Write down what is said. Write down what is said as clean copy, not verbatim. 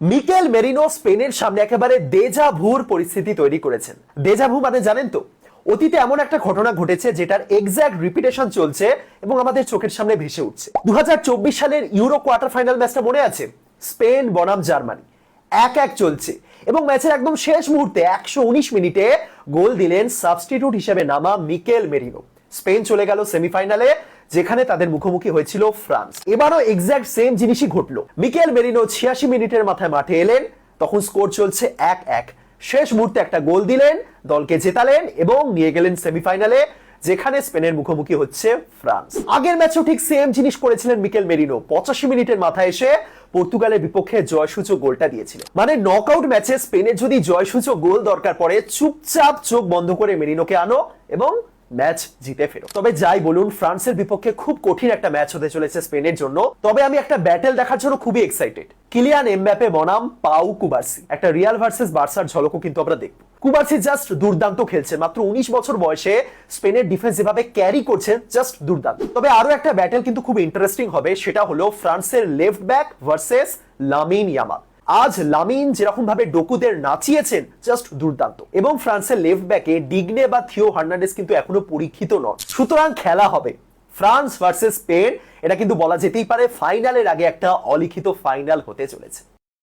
Mikel merino স্পেনের সামনে একেবারে দেজা ভুর পরিস্থিতি তৈরি করেছেন। দেজা ভু মানে জানেন তো, অতীতে এমন একটা ঘটনা ঘটেছে যেটার এক্সাক্ট রিপিটেশন চলছে এবং আমাদের চোখের সামনে ভেসে উঠছে। 2024 সালের ইউরো কোয়ার্টার ফাইনাল ম্যাচটা মনে আছে? স্পেন বনাম জার্মানি 1-1 চলছে এবং ম্যাচের একদম শেষ মুহূর্তে 119 মিনিটে গোল দিলেন সাবস্টিটিউট হিসেবে নামা মিকেল মেরিনো। স্পেন চলে গেল সেমিফাইনালে, যেখানে তাদের মুখোমুখি হয়েছিল ফ্রান্স। এবারও এক্সাক্ট সেম জিনিসই ঘটলো। মিকেল মেরিনো 86 মিনিটের মাথায় মাঠে এলেন, তখন স্কোর চলছে 1-1। শেষ মুহূর্তে একটা গোল দিলেন, দলকে জেতালেন এবং নিয়ে গেলেন সেমিফাইনালে, যেখানে স্পেনের মুখোমুখি হচ্ছে ফ্রান্স। আগের ম্যাচেও ঠিক সেম জিনিস করেছিলেন মিকেল মেরিনো। 85 মিনিটের মাথায় এসে পর্তুগালের বিপক্ষে জয়সূচক গোলটা দিয়েছিলেন। মানে নকআউট ম্যাচে স্পেনের যদি জয়সূচক গোল দরকার পড়ে, চুপচাপ চোখ বন্ধ করে মেরিনোকে আনো এবং ম্যাচ জিতে ফেরো। তবে যাই বলুন, ফ্রান্সের বিপক্ষে খুব কঠিন একটা ম্যাচ হতে চলেছে স্পেনের জন্য। তবে আমি একটা ব্যাটেল দেখার জন্য খুবই এক্সাইটেড। কিলিয়ান এমবাপে বনাম পাউ কুবার্সি, একটা রিয়াল ভার্সেস বার্সার ঝলকও কিন্তু আমরা দেখব। কুবার্সি জাস্ট দুর্দান্ত খেলছে, মাত্র 19 বছর বয়সে স্পেনের ডিফেন্স যেভাবে ক্যারি করছেন, জাস্ট দুর্দান্ত। তবে আরো একটা ব্যাটেল কিন্তু খুব ইন্টারেস্টিং হবে, সেটা হলো ফ্রান্সের left back versus Lamine Yamal. আজ লামিন যেরকম ভাবে ডকুদের নাচিয়েছেন, জাস্ট দুর্দান্ত। এবং ফ্রান্সের লেফট ব্যাকে ডিগনে বা থিও হার্নান্ডেজ কিন্তু এখনো পরীক্ষিত নন। সুতরাং খেলা হবে ফ্রান্স ভার্সেস স্পেন। এটা কিন্তু বলা যেতেই পারে ফাইনালের আগে একটা অলিখিত ফাইনাল হতে চলেছে।